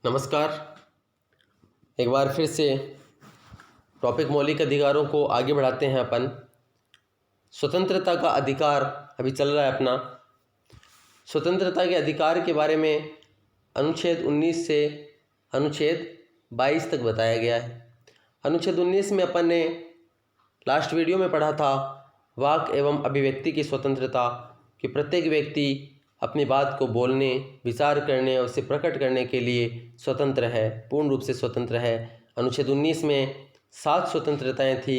नमस्कार। एक बार फिर से टॉपिक मौलिक अधिकारों को आगे बढ़ाते हैं अपन। स्वतंत्रता का अधिकार अभी चल रहा है अपना। स्वतंत्रता के अधिकार के बारे में अनुच्छेद 19 से अनुच्छेद 22 तक बताया गया है। अनुच्छेद 19 में अपन ने लास्ट वीडियो में पढ़ा था वाक एवं अभिव्यक्ति की स्वतंत्रता, कि प्रत्येक व्यक्ति अपनी बात को बोलने, विचार करने और उसे प्रकट करने के लिए स्वतंत्र है, पूर्ण रूप से स्वतंत्र है। अनुच्छेद 19 में 7 स्वतंत्रताएं थी,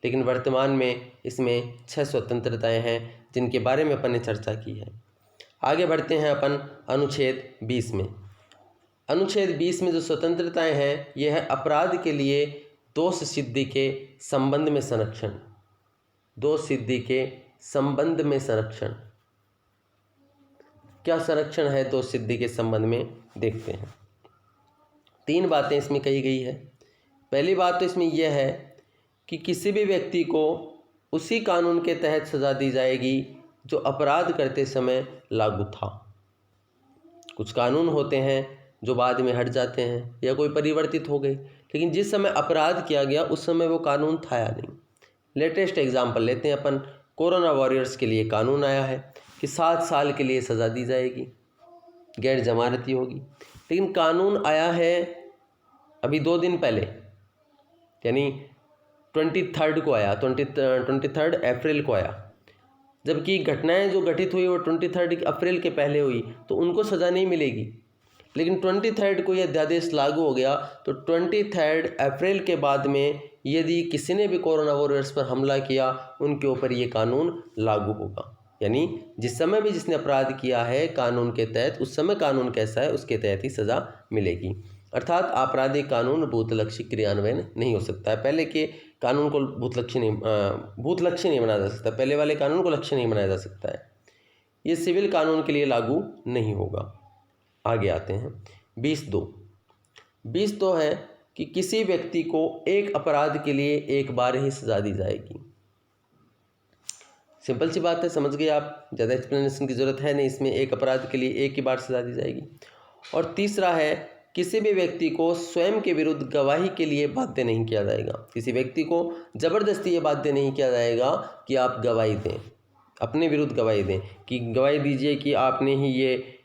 लेकिन वर्तमान में इसमें 6 स्वतंत्रताएं हैं, जिनके बारे में अपन ने चर्चा की है। आगे बढ़ते हैं अपन अनुच्छेद 20 में। अनुच्छेद 20 में जो स्वतंत्रताएं हैं, यह है अपराध के लिए दोष सिद्धि के संबंध में संरक्षण। दोष सिद्धि के संबंध में संरक्षण, क्या संरक्षण है दोष सिद्धि के संबंध में, देखते हैं। 3 बातें इसमें कही गई है। पहली बात तो इसमें यह है कि किसी भी व्यक्ति को उसी कानून के तहत सज़ा दी जाएगी जो अपराध करते समय लागू था। कुछ कानून होते हैं जो बाद में हट जाते हैं या कोई परिवर्तित हो गए, लेकिन जिस समय अपराध किया गया उस समय वो कानून था या नहीं। लेटेस्ट एग्जाम्पल लेते हैं अपन। कोरोना वॉरियर्स के लिए कानून आया है कि 7 साल के लिए सज़ा दी जाएगी, गैर जमानती होगी। लेकिन कानून आया है अभी 2 दिन पहले, यानी 23 को आया, 23 अप्रैल को आया। जबकि घटनाएं जो घटित हुई वो 23 अप्रैल के पहले हुई, तो उनको सज़ा नहीं मिलेगी। लेकिन 23 को यह अध्यादेश लागू हो गया, तो 23 अप्रैल के बाद में यदि किसी ने भी कोरोना वॉरियर्स पर हमला किया, उनके ऊपर ये कानून लागू होगा। यानी जिस समय भी जिसने अपराध किया है कानून के तहत, उस समय कानून कैसा है उसके तहत ही सज़ा मिलेगी। अर्थात आपराधिक कानून भूतलक्षी क्रियान्वयन नहीं हो सकता है। पहले के कानून को भूतलक्षी नहीं बनाया जा सकता, पहले वाले कानून को लक्ष्य नहीं बनाया जा सकता है। ये सिविल कानून के लिए लागू नहीं होगा। आगे आते हैं 20(2) है कि किसी व्यक्ति को एक अपराध के लिए एक बार ही सज़ा दी जाएगी। सिंपल सी बात है, समझ गए आप, ज़्यादा एक्सप्लेनेशन की ज़रूरत है नहीं इसमें। एक अपराध के लिए एक ही बार सज़ा दी जाएगी। और तीसरा है, किसी भी व्यक्ति को स्वयं के विरुद्ध गवाही के लिए बाध्य नहीं किया जाएगा। किसी व्यक्ति को ज़बरदस्ती ये बाध्य नहीं किया जाएगा कि आप गवाही दें, अपने विरुद्ध गवाही दें, कि गवाही दीजिए कि आपने ही ये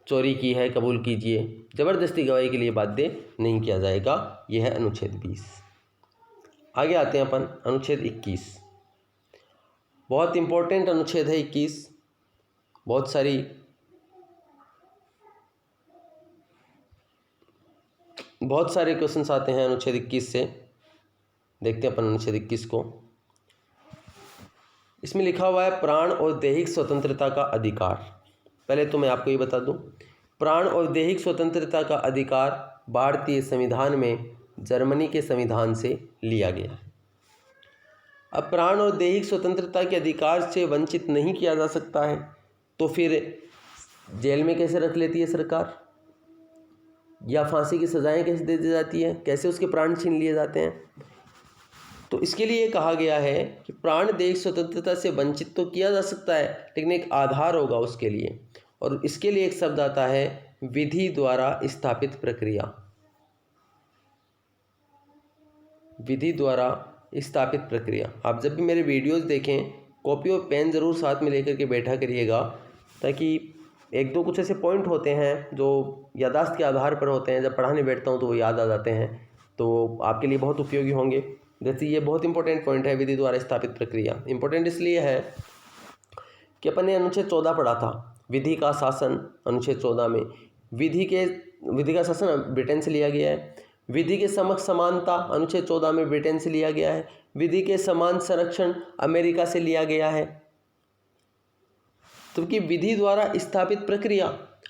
चोरी की है, कबूल कीजिए। ज़बरदस्ती गवाही के लिए बाध्य नहीं किया जाएगा। यह है अनुच्छेद 20। आगे आते हैं अपन अनुच्छेद 21। बहुत इम्पोर्टेंट अनुच्छेद है 21। बहुत सारे क्वेश्चंस आते हैं अनुच्छेद 21 से। देखते हैं अपन अनुच्छेद 21 को। इसमें लिखा हुआ है प्राण और दैहिक स्वतंत्रता का अधिकार। पहले तो मैं आपको ये बता दूं, प्राण और दैहिक स्वतंत्रता का अधिकार भारतीय संविधान में जर्मनी के संविधान से लिया गया है। अब प्राण और दैहिक स्वतंत्रता के अधिकार से वंचित नहीं किया जा सकता है, तो फिर जेल में कैसे रख लेती है सरकार, या फांसी की सज़ाएं कैसे दे दी जाती है, कैसे उसके प्राण छीन लिए जाते हैं। तो इसके लिए कहा गया है कि प्राण दैहिक स्वतंत्रता से वंचित तो किया जा सकता है, लेकिन एक आधार होगा उसके लिए, और इसके लिए एक शब्द आता है विधि द्वारा स्थापित प्रक्रिया। विधि द्वारा स्थापित प्रक्रिया। आप जब भी मेरे वीडियोस देखें, कॉपी और पेन ज़रूर साथ में लेकर के बैठा करिएगा, ताकि एक दो कुछ ऐसे पॉइंट होते हैं जो याददाश्त के आधार पर होते हैं, जब पढ़ाने बैठता हूँ तो वो याद आ जाते हैं, तो आपके लिए बहुत उपयोगी होंगे। जैसे ये बहुत इंपॉर्टेंट पॉइंट है, विधि द्वारा स्थापित प्रक्रिया। इंपॉर्टेंट इसलिए है कि अपन ने अनुच्छेद 14 पढ़ा था, विधि का शासन। अनुच्छेद 14 में विधि का शासन ब्रिटेन से लिया गया है। विधि के समक्ष समानता अनुच्छेद 14 में ब्रिटेन से लिया गया है। विधि के समान संरक्षण अमेरिका से लिया गया है। क्योंकि विधि द्वारा स्थापित प्रक्रिया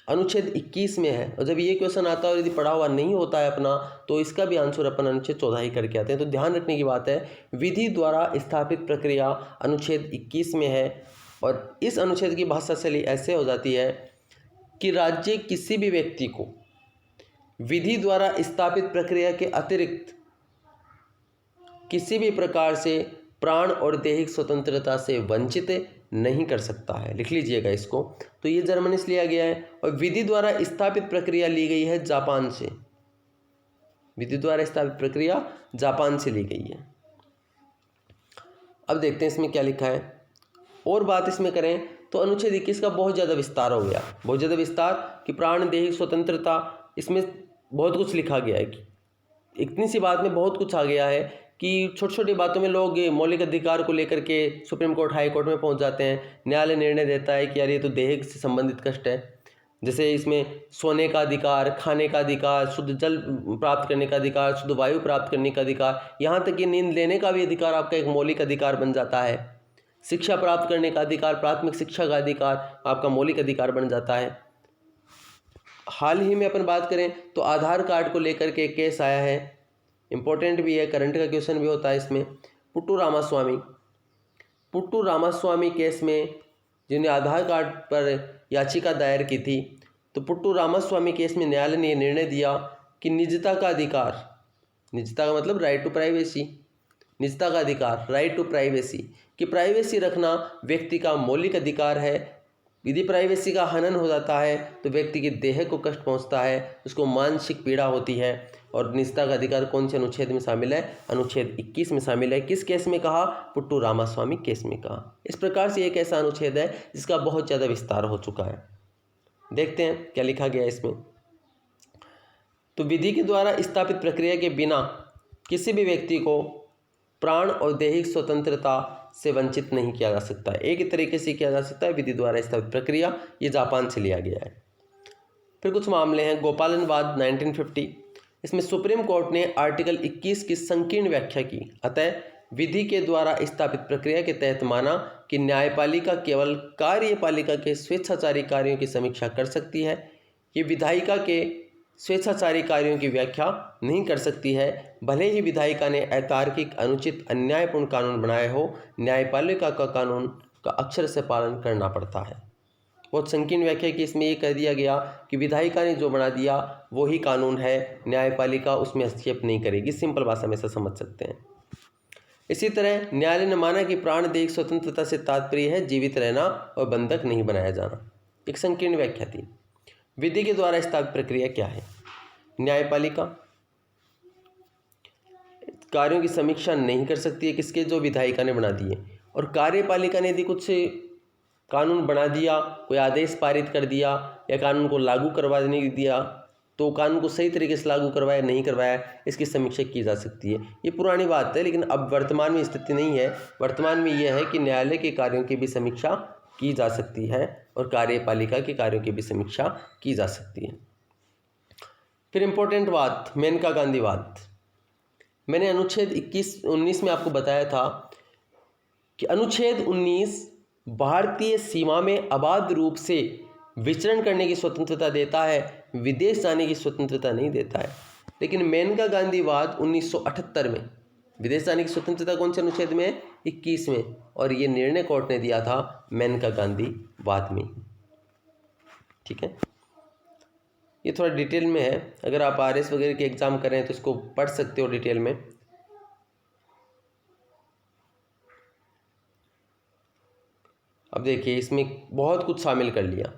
अनुच्छेद 21 में है, और जब ये क्वेश्चन आता है और यदि पढ़ा हुआ नहीं होता है अपना, तो इसका भी आंसर अपन अनुच्छेद 14 ही करके आते हैं। तो ध्यान रखने की बात है, विधि द्वारा स्थापित प्रक्रिया अनुच्छेद 21 में है। और इस अनुच्छेद की भाषा शैली ऐसे हो जाती है कि राज्य किसी भी व्यक्ति को विधि द्वारा स्थापित प्रक्रिया के अतिरिक्त किसी भी प्रकार से प्राण और दैहिक स्वतंत्रता से वंचित नहीं कर सकता है। लिख लीजिएगा इसको। तो ये जर्मनी से लिया गया है, और विधि द्वारा स्थापित प्रक्रिया ली गई है जापान से। विधि द्वारा स्थापित प्रक्रिया जापान से ली गई है। अब देखते हैं इसमें क्या लिखा है। और बात इसमें करें तो अनुच्छेद 21 का बहुत ज़्यादा विस्तार हो गया, बहुत ज़्यादा विस्तार कि प्राण दैहिक स्वतंत्रता, इसमें बहुत कुछ लिखा गया है कि इतनी सी बात में बहुत कुछ आ गया है कि छोटी छोटी बातों में लोग मौलिक अधिकार को लेकर के सुप्रीम कोर्ट हाई कोर्ट में पहुंच जाते हैं। न्यायालय निर्णय देता है कि यार ये तो दैहिक से संबंधित कष्ट है, जैसे इसमें सोने का अधिकार, खाने का अधिकार, शुद्ध जल प्राप्त करने का अधिकार, शुद्ध वायु प्राप्त करने का अधिकार, यहाँ तक कि नींद लेने का भी अधिकार आपका एक मौलिक अधिकार बन जाता है। शिक्षा प्राप्त करने का अधिकार, प्राथमिक शिक्षा का अधिकार आपका मौलिक अधिकार बन जाता है। हाल ही में अपन बात करें तो आधार कार्ड को लेकर के केस आया है, इम्पोर्टेंट भी है, करंट का क्वेश्चन भी होता है इसमें। पुट्टू रामास्वामी केस में जिन्हें आधार कार्ड पर याचिका दायर की थी, तो पुट्टू रामास्वामी केस में न्यायालय ने निर्णय दिया कि निजता का अधिकार, निजता का मतलब राइट टू प्राइवेसी, निजता का अधिकार राइट टू प्राइवेसी, कि प्राइवेसी रखना व्यक्ति का मौलिक अधिकार है। यदि प्राइवेसी का हनन हो जाता है तो व्यक्ति के देह को कष्ट पहुंचता है, उसको मानसिक पीड़ा होती है। और निजता का अधिकार कौन से अनुच्छेद में शामिल है? अनुच्छेद 21 में शामिल है। किस केस में कहा? पुट्टू रामास्वामी केस में कहा। इस प्रकार से एक ऐसा अनुच्छेद है जिसका बहुत ज़्यादा विस्तार हो चुका है। देखते हैं क्या लिखा गया इसमें। तो विधि के द्वारा स्थापित प्रक्रिया के बिना किसी भी व्यक्ति को प्राण और दैहिक स्वतंत्रता से वंचित नहीं किया जा सकता है। एक ही तरीके से किया जा सकता है विधि द्वारा स्थापित प्रक्रिया, ये जापान से लिया गया है। फिर कुछ मामले हैं। गोपालनवाद 1950, इसमें सुप्रीम कोर्ट ने आर्टिकल 21 की संकीर्ण व्याख्या की, अतः विधि के द्वारा स्थापित प्रक्रिया के तहत माना कि न्यायपालिका केवल कार्यपालिका के स्वेच्छाचारी कार्यों की समीक्षा कर सकती है, ये विधायिका के स्वेच्छाचारी कार्यों की व्याख्या नहीं कर सकती है। भले ही विधायिका ने अतार्किक, अनुचित, अन्यायपूर्ण कानून बनाए हो, न्यायपालिका का कानून का अक्षर से पालन करना पड़ता है। बहुत संकीर्ण व्याख्या की इसमें ये कह दिया गया कि विधायिका ने जो बना दिया वो ही कानून है, न्यायपालिका उसमें हस्तक्षेप नहीं करेगी। सिंपल भाषा में ऐसा समझ सकते हैं। इसी तरह न्यायालय ने माना कि प्राण दैहिक स्वतंत्रता से तात्पर्य है जीवित रहना और बंधक नहीं बनाया जाना। एक संकीर्ण व्याख्या थी। विधि के द्वारा स्थापित प्रक्रिया क्या है? न्यायपालिका कार्यों की समीक्षा नहीं कर सकती है, किसके? जो विधायिका ने बना दिए। और कार्यपालिका ने यदि कुछ कानून बना दिया, कोई आदेश पारित कर दिया या कानून को लागू करवा नहीं दिया, तो कानून को सही तरीके से लागू करवाया नहीं करवाया, इसकी समीक्षा की जा सकती है। ये पुरानी बात है, लेकिन अब वर्तमान में स्थिति नहीं है। वर्तमान में यह है कि न्यायालय के कार्यों की भी समीक्षा की जा सकती है और कार्यपालिका के कार्यों की भी समीक्षा की जा सकती है। फिर इम्पोर्टेंट बात, मेनका गांधीवाद। मैंने अनुच्छेद 19 में आपको बताया था कि अनुच्छेद 19 भारतीय सीमा में अबाध रूप से विचरण करने की स्वतंत्रता देता है, विदेश जाने की स्वतंत्रता नहीं देता है। लेकिन मेनका गांधीवाद 1978 में विदेश जाने की स्वतंत्रता कौन से अनुच्छेद में है? 21 में। और ये निर्णय कोर्ट ने दिया था मेनका गांधीवाद में। ठीक है, ये थोड़ा डिटेल में है। अगर आप RS वगैरह के एग्जाम करें तो इसको पढ़ सकते हो डिटेल में। अब देखिए इसमें बहुत कुछ शामिल कर लिया।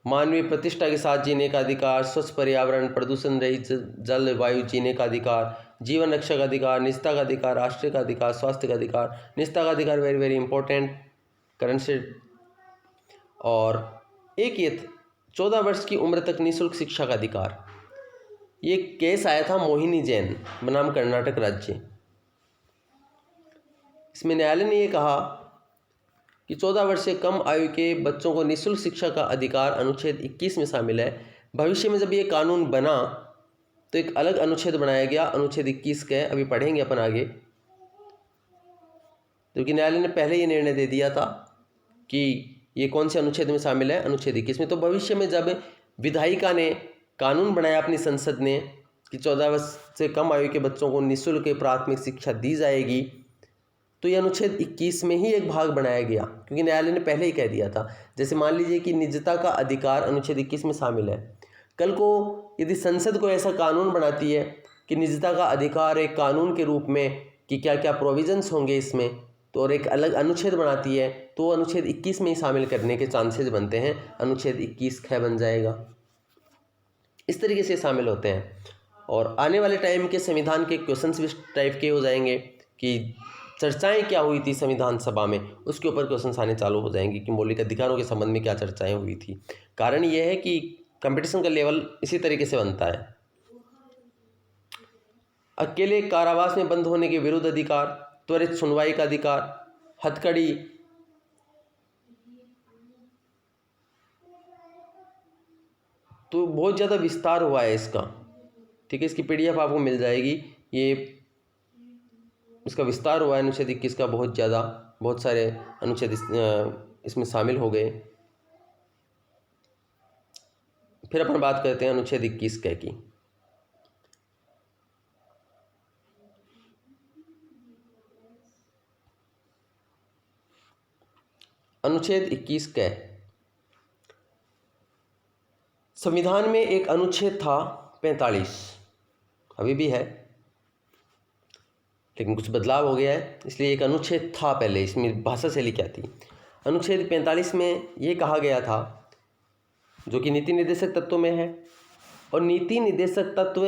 मानवीय प्रतिष्ठा के साथ जीने का अधिकार, स्वच्छ पर्यावरण, प्रदूषण रहित जल वायु जीने का अधिकार, जीवन रक्षा का अधिकार, निजता का अधिकार, राष्ट्र का अधिकार, स्वास्थ्य का अधिकार। निजता का अधिकार वेरी वेरी इंपॉर्टेंट करंट से। और एक ये 14 वर्ष की उम्र तक निःशुल्क शिक्षा का अधिकार। ये केस आया था मोहिनी जैन बनाम कर्नाटक राज्य। इसमें न्यायालय ने ये कहा कि 14 वर्ष से कम आयु के बच्चों को निःशुल्क शिक्षा का अधिकार अनुच्छेद 21 में शामिल है। भविष्य में जब ये कानून बना तो एक अलग अनुच्छेद बनाया गया, अनुच्छेद 21 के, अभी पढ़ेंगे अपन आगे। क्योंकि न्यायालय ने पहले ये निर्णय दे दिया था कि ये कौन से अनुच्छेद में शामिल है, अनुच्छेद 21 में। तो भविष्य में जब विधायिका ने कानून बनाया अपनी संसद ने कि 14 वर्ष से कम आयु के बच्चों को निःशुल्क प्राथमिक शिक्षा दी जाएगी, तो ये अनुच्छेद 21 में ही एक भाग बनाया गया, क्योंकि न्यायालय ने पहले ही कह दिया था। जैसे मान लीजिए कि निजता का अधिकार अनुच्छेद 21 में शामिल है। कल को यदि संसद को ऐसा कानून बनाती है कि निजता का अधिकार एक कानून के रूप में कि क्या क्या प्रोविजंस होंगे इसमें, तो और एक अलग अनुच्छेद बनाती है, तो अनुच्छेद 21 में ही शामिल करने के चांसेस बनते हैं। अनुच्छेद 21 ख बन जाएगा। इस तरीके से शामिल होते हैं। और आने वाले टाइम के संविधान के क्वेश्चंस भी इस टाइप के हो जाएंगे कि चर्चाएं क्या हुई थी संविधान सभा में, उसके ऊपर क्वेश्चंस आने चालू हो जाएंगे कि मौलिक अधिकारों के संबंध में क्या चर्चाएं हुई थी। कारण यह है कि कंपटीशन का लेवल इसी तरीके से बनता है। अकेले कारावास में बंद होने के विरुद्ध अधिकार, त्वरित सुनवाई का अधिकार, हथकड़ी, तो बहुत ज़्यादा विस्तार हुआ है इसका। ठीक है, इसकी पीडीएफ आपको मिल जाएगी। ये इसका विस्तार हुआ है अनुच्छेद 21 का बहुत ज़्यादा, बहुत सारे अनुच्छेद इसमें शामिल हो गए। फिर अपन बात करते हैं अनुच्छेद 21 क की। अनुच्छेद 21 क संविधान में एक अनुच्छेद था 45, अभी भी है लेकिन कुछ बदलाव हो गया है, इसलिए एक अनुच्छेद था पहले। इसमें भाषा शैली क्या थी? अनुच्छेद 45 में ये कहा गया था, जो कि नीति निर्देशक तत्व में है, और नीति निर्देशक तत्व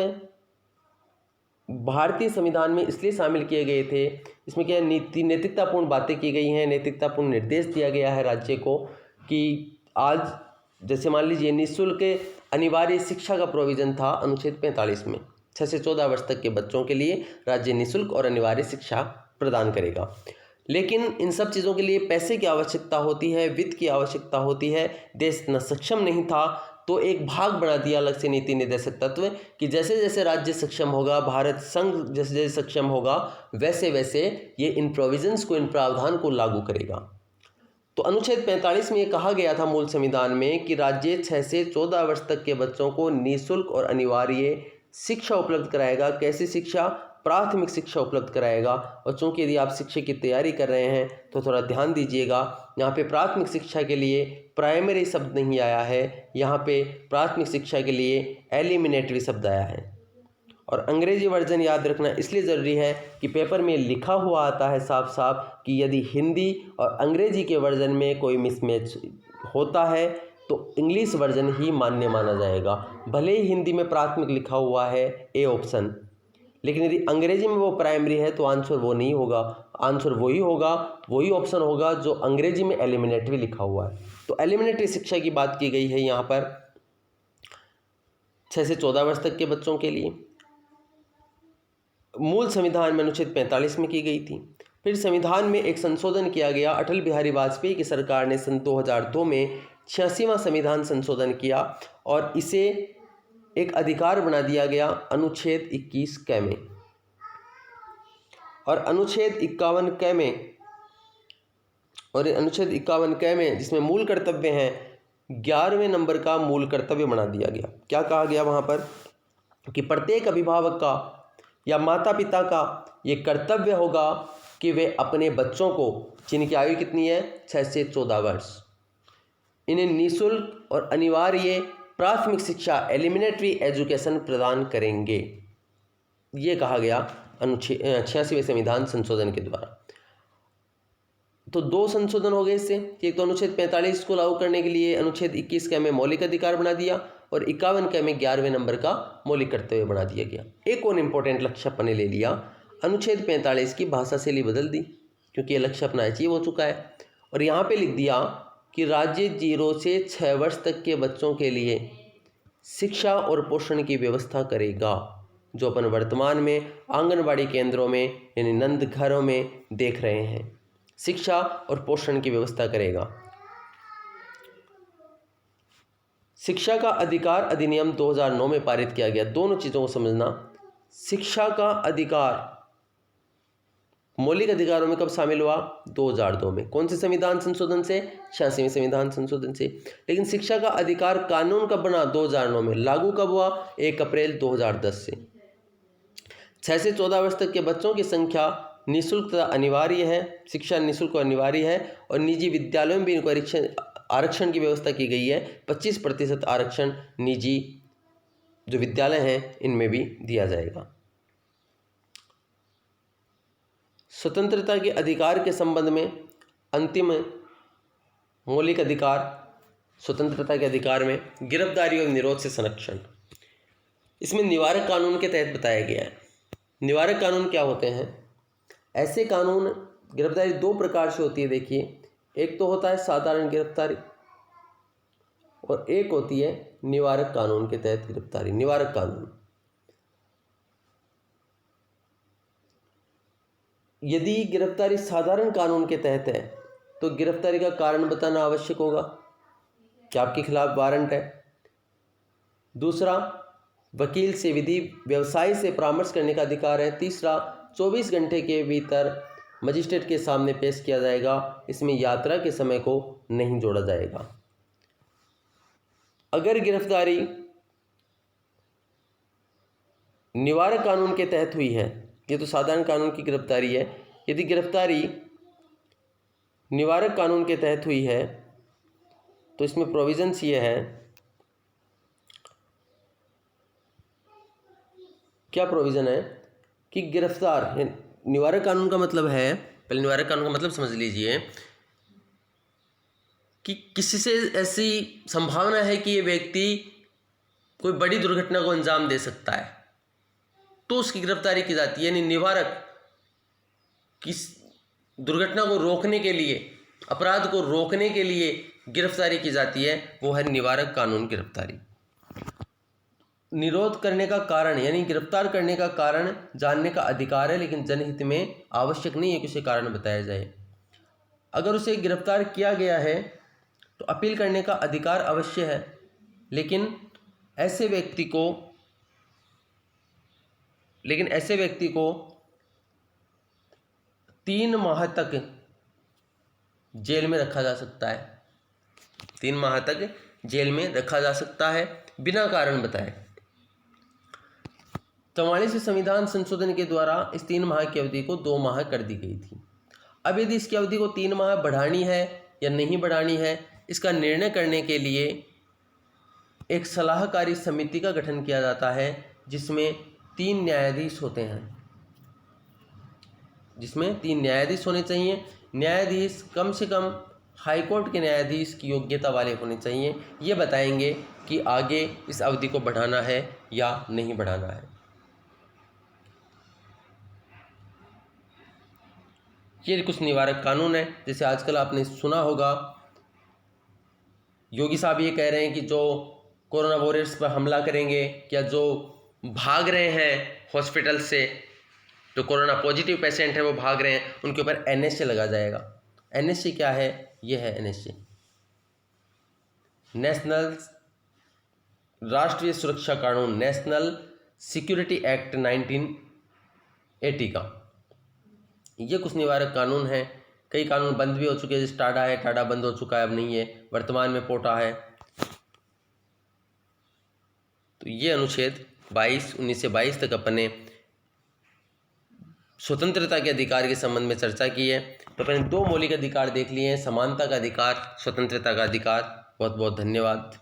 भारतीय संविधान में इसलिए शामिल किए गए थे, इसमें क्या नीति नैतिकतापूर्ण बातें की गई हैं, नैतिकतापूर्ण निर्देश दिया गया है राज्य को कि आज जैसे मान लीजिए निःशुल्क अनिवार्य शिक्षा का प्रोविज़न था अनुच्छेद 45 में। 6 से 14 वर्ष तक के बच्चों के लिए राज्य निःशुल्क और अनिवार्य शिक्षा प्रदान करेगा। लेकिन इन सब चीज़ों के लिए पैसे की आवश्यकता होती है, वित्त की आवश्यकता होती है। देश न सक्षम नहीं था, तो एक भाग बना दिया अलग से नीति निर्देशक तत्व कि जैसे जैसे राज्य सक्षम होगा, भारत संघ जैसे जैसे सक्षम होगा, वैसे वैसे ये इन प्रोविजंस को, इन प्रावधान को लागू करेगा। तो अनुच्छेद 45 में ये कहा गया था मूल संविधान में कि राज्य 6 से 14 वर्ष तक के बच्चों को निःशुल्क और अनिवार्य शिक्षा उपलब्ध कराएगा। कैसी शिक्षा? प्राथमिक शिक्षा उपलब्ध कराएगा। और चूँकि यदि आप शिक्षा की तैयारी कर रहे हैं तो थोड़ा ध्यान दीजिएगा, यहाँ पे प्राथमिक शिक्षा के लिए प्राइमरी शब्द नहीं आया है, यहाँ पे प्राथमिक शिक्षा के लिए एलिमिनेटरी शब्द आया है। और अंग्रेजी वर्जन याद रखना इसलिए ज़रूरी है कि पेपर में लिखा हुआ आता है साफ साफ कि यदि हिंदी और अंग्रेजी के वर्जन में कोई मिसमैच होता है तो इंग्लिश वर्जन ही मान्य माना जाएगा। भले ही हिंदी में प्राथमिक लिखा हुआ है ए ऑप्शन, लेकिन यदि अंग्रेजी में वो प्राइमरी है तो आंसर वो नहीं होगा, आंसर वही होगा, वही ऑप्शन होगा जो अंग्रेजी में एलिमिनेटरी लिखा हुआ है। तो एलिमिनेटरी शिक्षा की बात की गई है यहाँ पर 6 से 14 वर्ष तक के बच्चों के लिए। मूल संविधान में अनुच्छेद 45 में की गई थी। फिर संविधान में एक संशोधन किया गया। अटल बिहारी वाजपेयी की सरकार ने सन 2002 में 86वां संविधान संशोधन किया और इसे एक अधिकार बना दिया गया अनुच्छेद 21 क में। और अनुच्छेद 51 क में, और अनुच्छेद 51 क में जिसमें मूल कर्तव्य हैं, 11वें नंबर का मूल कर्तव्य बना दिया गया। क्या कहा गया वहाँ पर कि प्रत्येक अभिभावक का या माता पिता का ये कर्तव्य होगा कि वे अपने बच्चों को, जिनकी आयु कितनी है 6 से 14 वर्ष, इन्हें निःशुल्क और अनिवार्य प्राथमिक शिक्षा एलिमिनेटरी एजुकेशन प्रदान करेंगे। ये कहा गया अनुच्छेद 86वें संविधान संशोधन के द्वारा। तो 2 संशोधन हो गए इससे। एक तो अनुच्छेद 45 को लागू करने के लिए अनुच्छेद 21 क में मौलिक अधिकार बना दिया और 51 क में 11वें नंबर का मौलिक कर्तव्य बना दिया गया। एक और इम्पोर्टेंट लक्ष्य अपन ने ले लिया, अनुच्छेद 45 की भाषा शैली बदल दी क्योंकि ये लक्ष्य अपना अचीव हो चुका है। और यहाँ पे लिख दिया कि राज्य 0 से 6 वर्ष तक के बच्चों के लिए शिक्षा और पोषण की व्यवस्था करेगा, जो अपन वर्तमान में आंगनबाड़ी केंद्रों में यानी नंद घरों में देख रहे हैं। शिक्षा और पोषण की व्यवस्था करेगा। शिक्षा का अधिकार अधिनियम 2009 में पारित किया गया। दोनों चीज़ों को समझना। शिक्षा का अधिकार मौलिक अधिकारों में कब शामिल हुआ? 2002 में। कौन से संविधान संशोधन से? 86वें संविधान संशोधन से। लेकिन शिक्षा का अधिकार कानून कब बना? 2009 में। लागू कब हुआ? 1 अप्रैल 2010 से। 6 से 14 वर्ष तक के बच्चों की संख्या निःशुल्क तथा अनिवार्य है। शिक्षा निःशुल्क और अनिवार्य है और निजी विद्यालयों में भी इनको आरक्षण की व्यवस्था की गई है। 25% आरक्षण निजी जो विद्यालय हैं इनमें भी दिया जाएगा। स्वतंत्रता के अधिकार के संबंध में अंतिम मौलिक अधिकार, स्वतंत्रता के अधिकार में गिरफ्तारी और निरोध से संरक्षण। इसमें निवारक कानून के तहत बताया गया है। निवारक कानून क्या होते हैं? ऐसे कानून, गिरफ्तारी दो प्रकार से होती है। देखिए, एक तो होता है साधारण गिरफ्तारी और एक होती है निवारक कानून के तहत गिरफ्तारी। निवारक कानून, यदि गिरफ्तारी साधारण कानून के तहत है तो गिरफ्तारी का कारण बताना आवश्यक होगा कि आपके खिलाफ वारंट है। दूसरा, वकील से विधि व्यवसाय से परामर्श करने का अधिकार है। तीसरा, 24 घंटे के भीतर मजिस्ट्रेट के सामने पेश किया जाएगा। इसमें यात्रा के समय को नहीं जोड़ा जाएगा। अगर गिरफ्तारी निवारक कानून के तहत हुई है, ये तो साधारण कानून की गिरफ्तारी है, यदि गिरफ्तारी निवारक कानून के तहत हुई है तो इसमें प्रोविजंस ये है, क्या प्रोविज़न है कि गिरफ्तार, निवारक कानून का मतलब है, पहले निवारक कानून का मतलब समझ लीजिए कि किसी से ऐसी संभावना है कि ये व्यक्ति कोई बड़ी दुर्घटना को अंजाम दे सकता है तो उसकी गिरफ्तारी की जाती है। यानी निवारक, किस दुर्घटना को रोकने के लिए, अपराध को रोकने के लिए गिरफ्तारी की जाती है, वो है निवारक कानून गिरफ्तारी। निरोध करने का कारण यानी गिरफ्तार करने का कारण जानने का अधिकार है, लेकिन जनहित में आवश्यक नहीं है कि उसे कारण बताया जाए। अगर उसे गिरफ्तार किया गया है तो अपील करने का अधिकार अवश्य है, लेकिन ऐसे व्यक्ति को 3 माह तक जेल में रखा जा सकता है। 3 माह तक जेल में रखा जा सकता है बिना कारण बताए। 44वें संविधान संशोधन के द्वारा इस 3 माह की अवधि को 2 माह कर दी गई थी। अब यदि इसकी अवधि को 3 माह बढ़ानी है या नहीं बढ़ानी है, इसका निर्णय करने के लिए एक सलाहकारी समिति का गठन किया जाता है, जिसमें 3 न्यायाधीश होते हैं, जिसमें 3 न्यायाधीश होने चाहिए। न्यायाधीश कम से कम हाईकोर्ट के न्यायाधीश की योग्यता वाले होने चाहिए। ये बताएंगे कि आगे इस अवधि को बढ़ाना है या नहीं बढ़ाना है। ये कुछ निवारक कानून है। जैसे आजकल आपने सुना होगा, योगी साहब ये कह रहे हैं कि जो कोरोना वॉरियर्स पर हमला करेंगे या जो भाग रहे हैं हॉस्पिटल से, जो कोरोना पॉजिटिव पेशेंट है वो भाग रहे हैं, उनके ऊपर NSA लगा जाएगा। NSA क्या है? ये है NSA, नेशनल राष्ट्रीय सुरक्षा कानून, नेशनल सिक्योरिटी एक्ट 1980 का। ये कुछ निवारक कानून हैं। कई कानून बंद भी हो चुके हैं, जैसे टाडा है, टाडा बंद हो चुका है, अब नहीं है, वर्तमान में पोटा है। तो ये अनुच्छेद 19 से 22 तक अपने स्वतंत्रता के अधिकार के संबंध में चर्चा की है। तो अपने 2 मौलिक अधिकार देख लिए हैं, समानता का अधिकार, स्वतंत्रता का अधिकार। बहुत बहुत धन्यवाद।